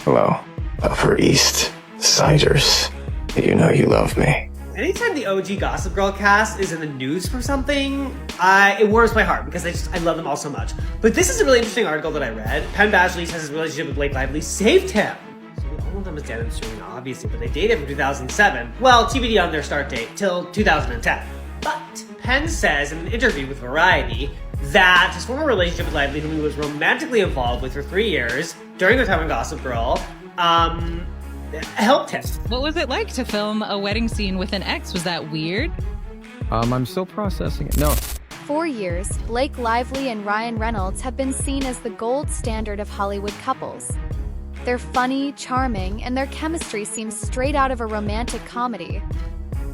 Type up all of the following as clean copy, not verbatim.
Hello, Upper East Siders. You know you love me. Anytime the OG Gossip Girl cast is in the news for something, it warms my heart because I love them all so much. But this is a really interesting article that I read. Penn Badgley says his relationship with Blake Lively saved him. So all of them is dead and Serena, obviously, but they dated from 2007. Well, TBD on their start date, till 2010. But Penn says in an interview with Variety that his former relationship with Lively, whom he was romantically involved with for 3 years, during their time on Gossip Girl, helped him. What was it like to film a wedding scene with an ex? Was that weird? I'm still processing it. No. 4 years, Blake Lively and Ryan Reynolds have been seen as the gold standard of Hollywood couples. They're funny, charming, and their chemistry seems straight out of a romantic comedy.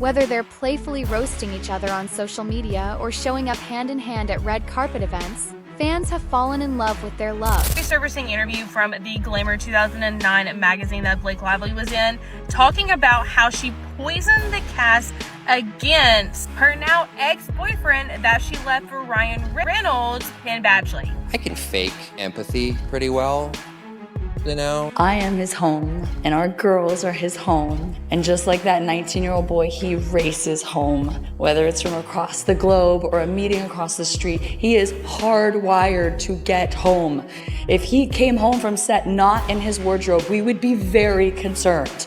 Whether they're playfully roasting each other on social media or showing up hand-in-hand at red carpet events, fans have fallen in love with their love. A servicing interview from the Glamour 2009 magazine that Blake Lively was in, talking about how she poisoned the cast against her now ex-boyfriend that she left for Ryan Reynolds, Penn Badgley. I can fake empathy pretty well, you know? I am his home, and our girls are his home. And just like that 19-year-old boy, he races home. Whether it's from across the globe or a meeting across the street, he is hardwired to get home. If he came home from set not in his wardrobe, we would be very concerned.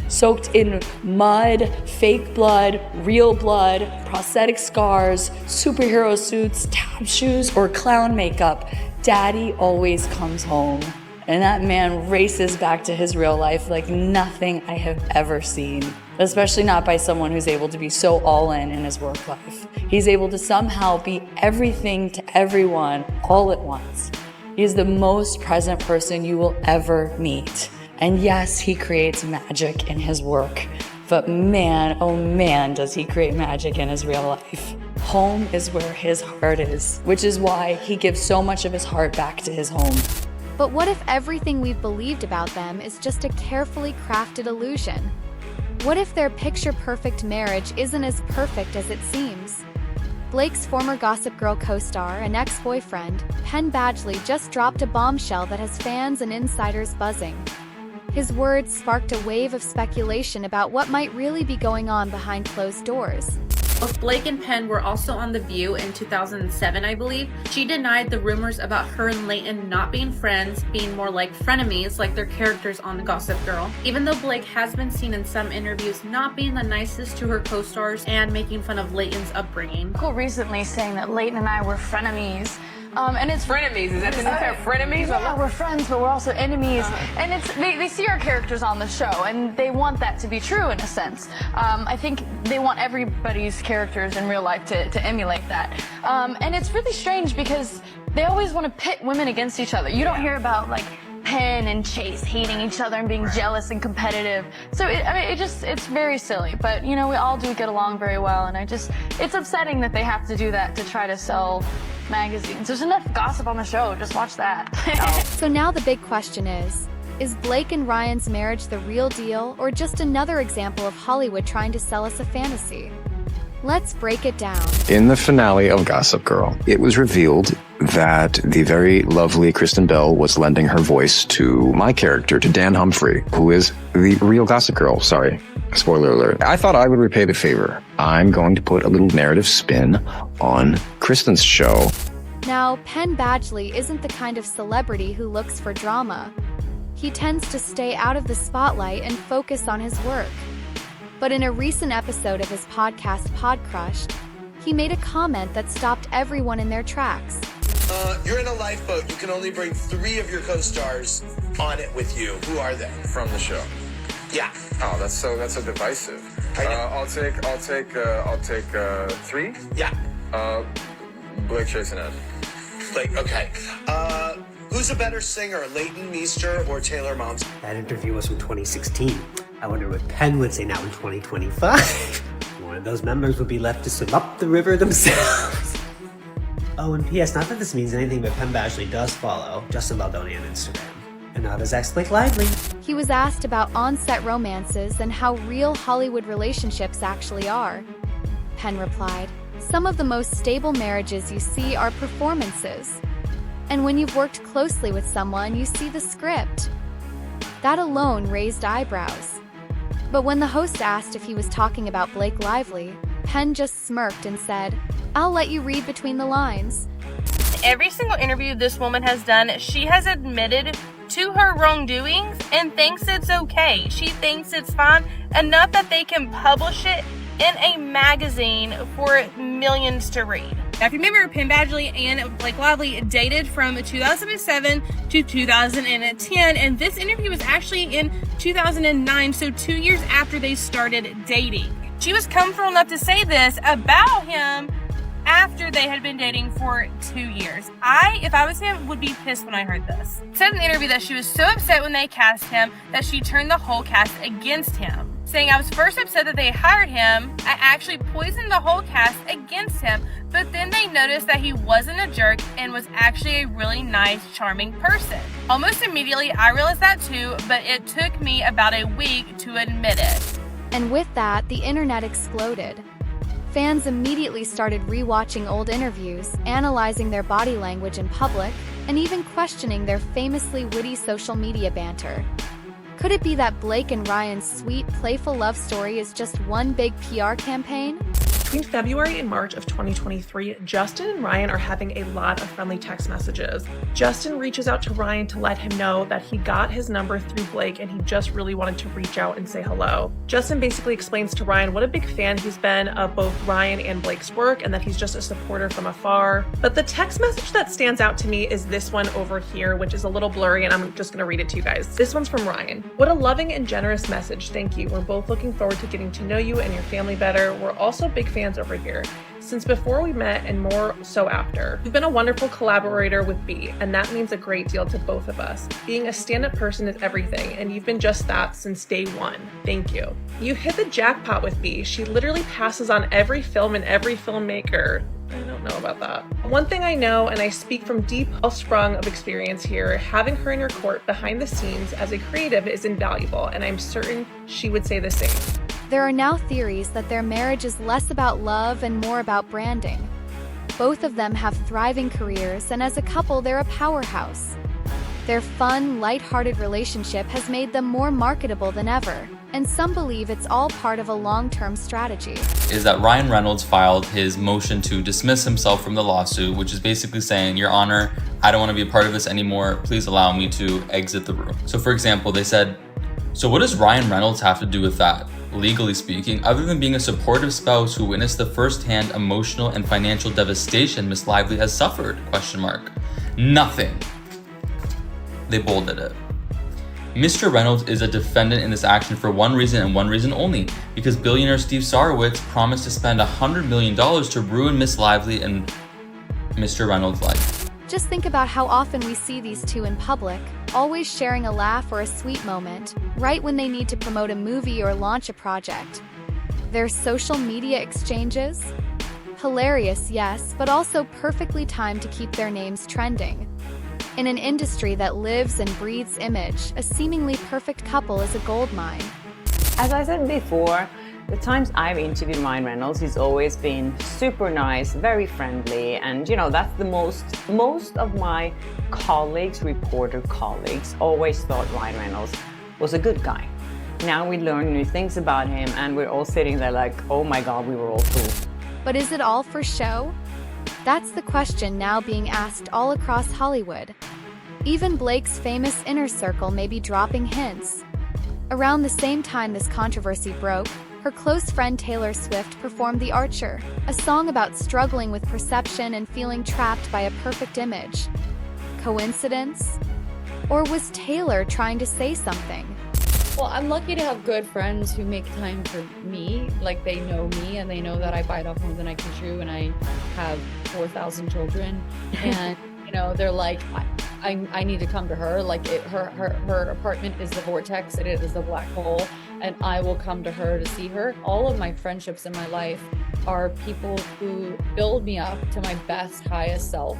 Soaked in mud, fake blood, real blood, prosthetic scars, superhero suits, tap shoes, or clown makeup, Daddy always comes home. And that man races back to his real life like nothing I have ever seen. Especially not by someone who's able to be so all in his work life. He's able to somehow be everything to everyone all at once. He's the most present person you will ever meet. And yes, he creates magic in his work. But man, oh man, does he create magic in his real life. Home is where his heart is, which is why he gives so much of his heart back to his home. But what if everything we've believed about them is just a carefully crafted illusion? What if their picture-perfect marriage isn't as perfect as it seems? Blake's former Gossip Girl co-star and ex-boyfriend, Penn Badgley, just dropped a bombshell that has fans and insiders buzzing. His words sparked a wave of speculation about what might really be going on behind closed doors. Both Blake and Penn were also on The View in 2007, I believe. She denied the rumors about her and Leighton not being friends, being more like frenemies, like their characters on The Gossip Girl. Even though Blake has been seen in some interviews not being the nicest to her co-stars and making fun of Leighton's upbringing. Recently saying that Leighton and I were frenemies. And it's frenemies. Is that the new term? Frenemies? Yeah, we're friends, but we're also enemies. And it's they see our characters on the show, and they want that to be true in a sense. I think they want everybody's characters in real life to emulate that. And it's really strange because they always want to pit women against each other. You don't hear about like Penn and Chase hating each other and being jealous and competitive. So it's very silly. But you know, we all do get along very well, and it's upsetting that they have to do that to try to sell magazines. There's enough gossip on the show. Just watch that. So now the big question is Blake and Ryan's marriage the real deal, or just another example of Hollywood trying to sell us a fantasy? Let's break it down. In the finale of Gossip Girl, it was revealed that the very lovely Kristen Bell was lending her voice to my character, to Dan Humphrey, who is the real Gossip Girl. Sorry, spoiler alert. I thought I would repay the favor. I'm going to put a little narrative spin on Kristen's show. Now, Penn Badgley isn't the kind of celebrity who looks for drama. He tends to stay out of the spotlight and focus on his work. But in a recent episode of his podcast, Podcrushed, he made a comment that stopped everyone in their tracks. You're in a lifeboat. You can only bring 3 of your co-stars on it with you. Who are they? From the show. Yeah. Oh, that's so divisive. I'll take 3. Yeah. Blake, Chase, and Ed. Blake. Okay. Who's a better singer, Leighton Meester or Taylor Momsen? That interview was from 2016. I wonder what Penn would say now in 2025. One of those members would be left to swim up the river themselves. Oh, and P.S. Not that this means anything, but Penn Badgley does follow Justin Baldoni on Instagram. And not his ex Blake Lively. He was asked about on-set romances and how real Hollywood relationships actually are. Penn replied, "Some of the most stable marriages you see are performances. And when you've worked closely with someone, you see the script. That alone raised eyebrows. But when the host asked if he was talking about Blake Lively, Penn just smirked and said, "I'll let you read between the lines." Every single interview this woman has done, she has admitted to her wrongdoings and thinks it's okay. She thinks it's fine enough that they can publish it in a magazine for millions to read. Now, if you remember, Penn Badgley and Blake Lively dated from 2007 to 2010, and this interview was actually in 2009, so 2 years after they started dating. She was comfortable enough to say this about him after they had been dating for 2 years. If I was him, would be pissed when I heard this. Said in the interview that she was so upset when they cast him that she turned the whole cast against him. Saying, "I was first upset that they hired him. I actually poisoned the whole cast against him, but then they noticed that he wasn't a jerk and was actually a really nice, charming person. Almost immediately, I realized that too, but it took me about a week to admit it." And with that, the internet exploded. Fans immediately started rewatching old interviews, analyzing their body language in public, and even questioning their famously witty social media banter. Could it be that Blake and Ryan's sweet, playful love story is just one big PR campaign? Between February and March of 2023, Justin and Ryan are having a lot of friendly text messages. Justin reaches out to Ryan to let him know that he got his number through Blake and he just really wanted to reach out and say hello. Justin basically explains to Ryan what a big fan he's been of both Ryan and Blake's work and that he's just a supporter from afar. But the text message that stands out to me is this one over here, which is a little blurry, and I'm just going to read it to you guys. This one's from Ryan. "What a loving and generous message. Thank you. We're both looking forward to getting to know you and your family better. We're also big fans over here. Since before we met and more so after. You've been a wonderful collaborator with B, and that means a great deal to both of us. Being a stand-up person is everything, and you've been just that since day one. Thank you. You hit the jackpot with B. She literally passes on every film and every filmmaker." I don't know about that. "One thing I know, and I speak from deep wellsprung of experience here, having her in your court behind the scenes as a creative is invaluable, and I'm certain she would say the same." There are now theories that their marriage is less about love and more about branding. Both of them have thriving careers, and as a couple, they're a powerhouse. Their fun, light-hearted relationship has made them more marketable than ever, and some believe it's all part of a long-term strategy. Is that Ryan Reynolds filed his motion to dismiss himself from the lawsuit, which is basically saying, "Your Honor, I don't want to be a part of this anymore. Please allow me to exit the room." So for example, they said, "So what does Ryan Reynolds have to do with that? Legally speaking, other than being a supportive spouse who witnessed the first-hand emotional and financial devastation Miss Lively has suffered? Nothing." They bolded it. Mr. Reynolds is a defendant in this action for one reason and one reason only, because billionaire Steve Sarowitz promised to spend $100 million to ruin Miss Lively and Mr. Reynolds' life. Just think about how often we see these two in public, always sharing a laugh or a sweet moment, right when they need to promote a movie or launch a project. Their social media exchanges? Hilarious, yes, but also perfectly timed to keep their names trending. In an industry that lives and breathes image, a seemingly perfect couple is a goldmine. As I said before, the times I've interviewed Ryan Reynolds, he's always been super nice, very friendly, and that's the most of my colleagues, reporter colleagues, always thought Ryan Reynolds was a good guy. Now we learn new things about him, and we're all sitting there like, oh my God, we were all fooled. But is it all for show? That's the question now being asked all across Hollywood. Even Blake's famous inner circle may be dropping hints. Around the same time this controversy broke, her close friend Taylor Swift performed The Archer, a song about struggling with perception and feeling trapped by a perfect image. Coincidence? Or was Taylor trying to say something? Well, I'm lucky to have good friends who make time for me. Like, they know me and they know that I bite off more than I can chew, and I have 4,000 children. And, they're like, I need to come to her. Like, her apartment is the vortex, and it is the black hole, and I will come to her to see her. All of my friendships in my life are people who build me up to my best, highest self.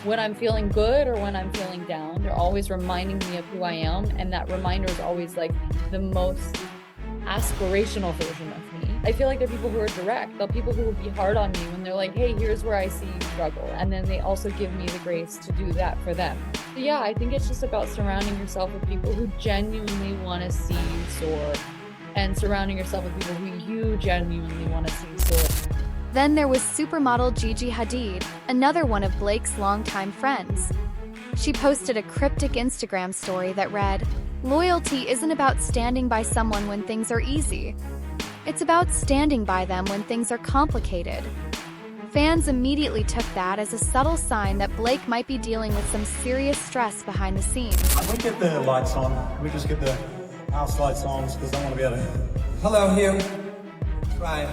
When I'm feeling good or when I'm feeling down, they're always reminding me of who I am, and that reminder is always like the most aspirational version of me. I feel like they're people who are direct. They're people who will be hard on me when they're like, hey, here's where I see you struggle. And then they also give me the grace to do that for them. So yeah, I think it's just about surrounding yourself with people who genuinely want to see you soar, and surrounding yourself with people who you genuinely want to see soar. Then there was supermodel Gigi Hadid, another one of Blake's longtime friends. She posted a cryptic Instagram story that read, "Loyalty isn't about standing by someone when things are easy. It's about standing by them when things are complicated." Fans immediately took that as a subtle sign that Blake might be dealing with some serious stress behind the scenes. Can we get the lights on? Can we just get the house lights on? Because I want to be able to... Hello, Hugh. Ryan.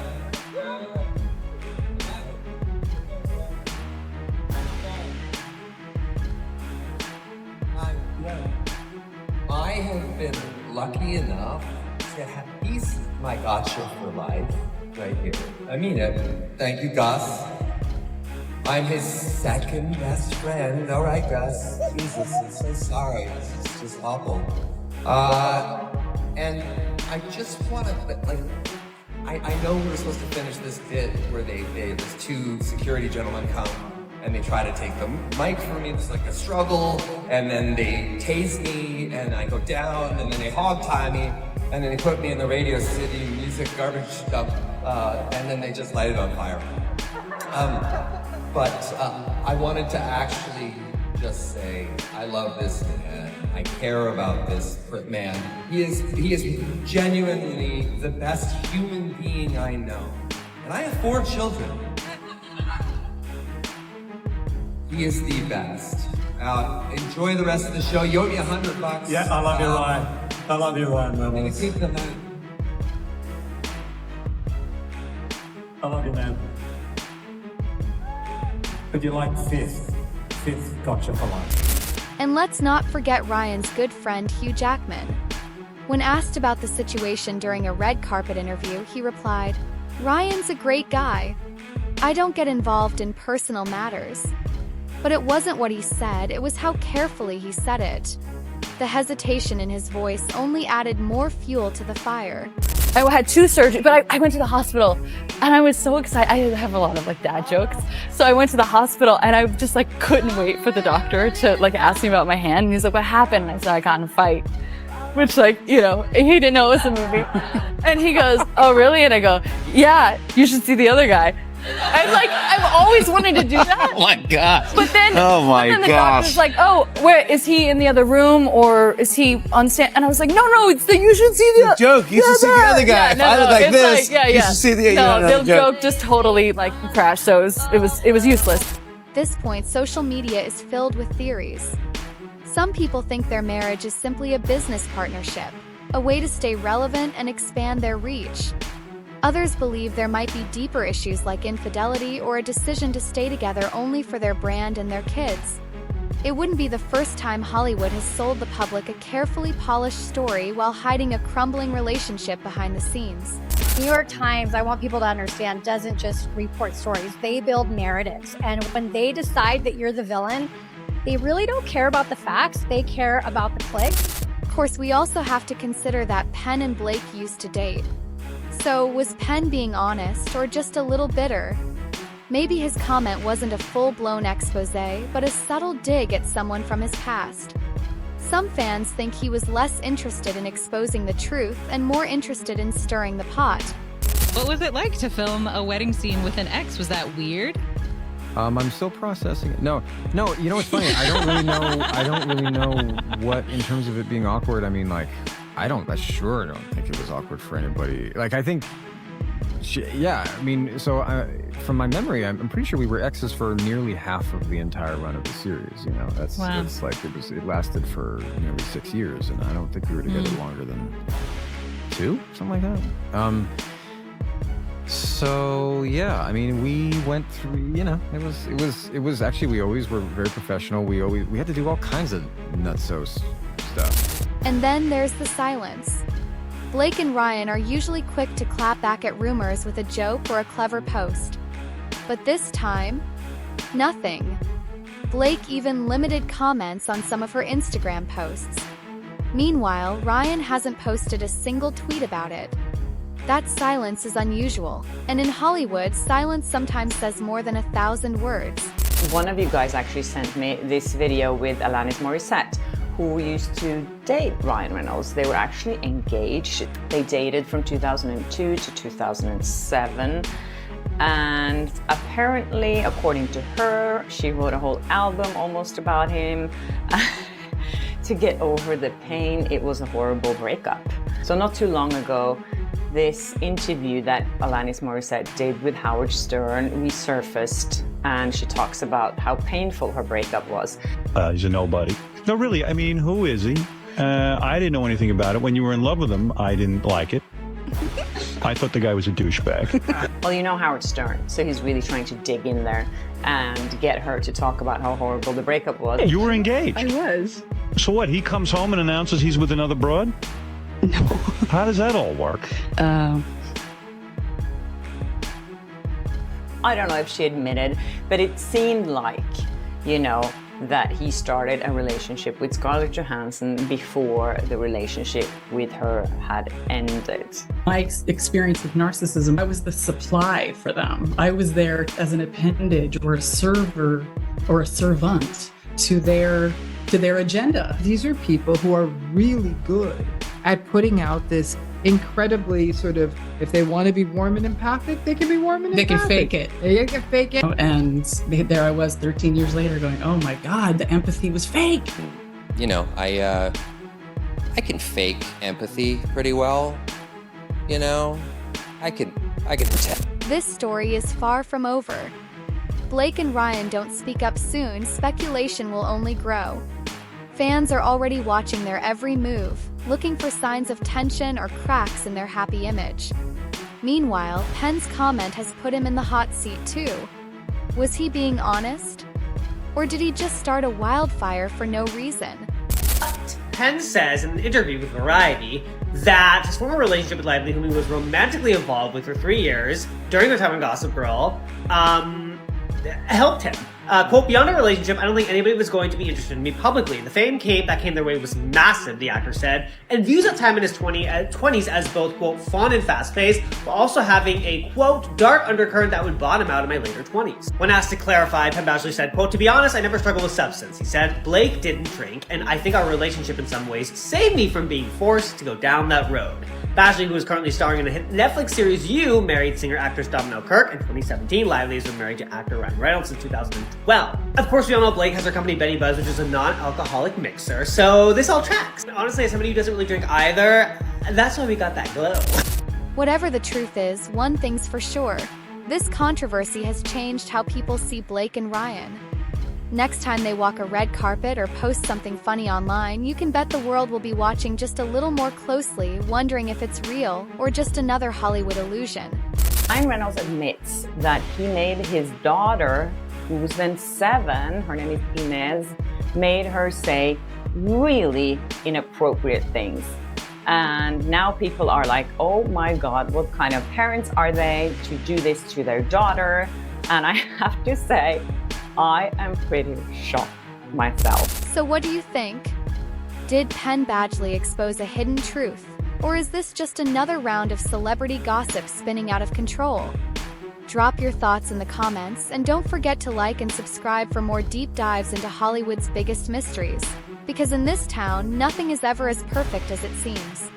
I have been lucky enough to have, he's my gotcha for life, right here. I mean it. Thank you, Gus. I'm his second best friend. All right, Gus. Jesus, I'm so sorry. It's just awful. And I just want to, like, I know we're supposed to finish this bit where there's two security gentlemen come and they try to take the mic from me. It's like a struggle, and then they tase me, and I go down, and then they hog tie me, and then they put me in the Radio City music garbage dump, and then they just light it on fire. But I wanted to actually just say, I love this man. I care about this man. He is genuinely the best human being I know. And I have 4 children. He is the best. Enjoy the rest of the show. You owe me $100. Yeah, I love you, Ryan. I love you, Ryan Reynolds. I love you, man. But you like fifth gotcha for life. And let's not forget Ryan's good friend Hugh Jackman. When asked about the situation during a red carpet interview, he replied, "Ryan's a great guy. I don't get involved in personal matters." But it wasn't what he said, it was how carefully he said it. The hesitation in his voice only added more fuel to the fire. I had 2 surgeries, but I went to the hospital and I was so excited. I have a lot of like dad jokes. So I went to the hospital and I just like couldn't wait for the doctor to like ask me about my hand. And he's like, "What happened?" And I said, "I got in a fight." Which, like, you know, he didn't know it was a movie. And he goes, "Oh, really?" And I go, "Yeah, you should see the other guy." And like, I've always wanted to do that. Oh my gosh. But then, the doctor's like, "Oh, where is he in the other room or is he on stand?" And I was like, no, it's you should see the joke. You should see the other guy. If I look like this, you should see the the joke just totally like crashed. So it was useless. At this point, social media is filled with theories. Some people think their marriage is simply a business partnership, a way to stay relevant and expand their reach. Others believe there might be deeper issues like infidelity or a decision to stay together only for their brand and their kids. It wouldn't be the first time Hollywood has sold the public a carefully polished story while hiding a crumbling relationship behind the scenes. New York Times, I want people to understand, doesn't just report stories. They build narratives. And when they decide that you're the villain, they really don't care about the facts. They care about the clicks. Of course, we also have to consider that Penn and Blake used to date. So, was Penn being honest or just a little bitter? Maybe his comment wasn't a full-blown expose, but a subtle dig at someone from his past. Some fans think he was less interested in exposing the truth and more interested in stirring the pot. What was it like to film a wedding scene with an ex? Was that weird? I'm still processing it. No, you know what's funny? I don't really know what, in terms of it being awkward. I mean, like, I sure don't think it was awkward for anybody. Like, I think, from my memory, I'm pretty sure we were exes for nearly half of the entire run of the series. You know, that's like, it lasted for nearly 6 years, and I don't think we were together longer than 2, something like that. So yeah, I mean, we went through, it was actually, we always were very professional. We had to do all kinds of nutso stuff. And then there's the silence. Blake and Ryan are usually quick to clap back at rumors with a joke or a clever post. But this time, nothing. Blake even limited comments on some of her Instagram posts. Meanwhile, Ryan hasn't posted a single tweet about it. That silence is unusual, and in Hollywood, silence sometimes says more than 1,000 words. One of you guys actually sent me this video with Alanis Morissette, who used to date Ryan Reynolds. They were actually engaged. They dated from 2002 to 2007. And apparently, according to her, she wrote a whole album almost about him. To get over the pain, it was a horrible breakup. So not too long ago, this interview that Alanis Morissette did with Howard Stern resurfaced, and she talks about how painful her breakup was. He's a nobody. No, really, I mean, who is he? I didn't know anything about it. When you were in love with him, I didn't like it. I thought the guy was a douchebag. Well, you know Howard Stern, so he's really trying to dig in there and get her to talk about how horrible the breakup was. Hey, you were engaged. I was. So what, he comes home and announces he's with another broad? No. How does that all work? I don't know if she admitted, but it seemed like, you know, that he started a relationship with Scarlett Johansson before the relationship with her had ended. My experience with narcissism, I was the supply for them. I was there as an appendage or a server or a servant to their agenda. These are people who are really good at putting out this incredibly sort of, if they want to be warm and empathic, they can be warm and They empathic. can fake it. They can fake it. And there I was 13 years later going, oh my God, the empathy was fake. You know, I can fake empathy pretty well. You know, I can pretend. This story is far from over. Blake and Ryan don't speak up soon, speculation will only grow. Fans are already watching their every move, looking for signs of tension or cracks in their happy image. Meanwhile, Penn's comment has put him in the hot seat too. Was he being honest? Or did he just start a wildfire for no reason? Penn says in an interview with Variety that his former relationship with Lively, whom he was romantically involved with for 3 years during their time on Gossip Girl, helped him. Quote, beyond a relationship, I don't think anybody was going to be interested in me publicly. The fame that came their way was massive, the actor said, and views that time in his 20s as both, quote, fun and fast-paced, while also having a, quote, dark undercurrent that would bottom out in my later 20s. When asked to clarify, Penn Badgley said, quote, to be honest, I never struggled with substance. He said, Blake didn't drink, and I think our relationship in some ways saved me from being forced to go down that road. Badgley, who is currently starring in the hit Netflix series You, married singer-actress Domhnall Kirk in 2017. Lively has been married to actor Ryan Reynolds since 2012. Of course, we all know Blake has her company Benny Buzz, which is a non-alcoholic mixer, so this all tracks. Honestly, as somebody who doesn't really drink either, that's why we got that glow. Whatever the truth is, one thing's for sure. This controversy has changed how people see Blake and Ryan. Next time they walk a red carpet or post something funny online, you can bet the world will be watching just a little more closely, wondering if it's real or just another Hollywood illusion. Ryan Reynolds admits that he made his daughter, who was then 7, her name is Inez, made her say really inappropriate things. And now people are like, oh my God, what kind of parents are they to do this to their daughter? And I have to say, I am pretty shocked myself. So what do you think? Did Penn Badgley expose a hidden truth? Or is this just another round of celebrity gossip spinning out of control? Drop your thoughts in the comments, and don't forget to like and subscribe for more deep dives into Hollywood's biggest mysteries. Because in this town, nothing is ever as perfect as it seems.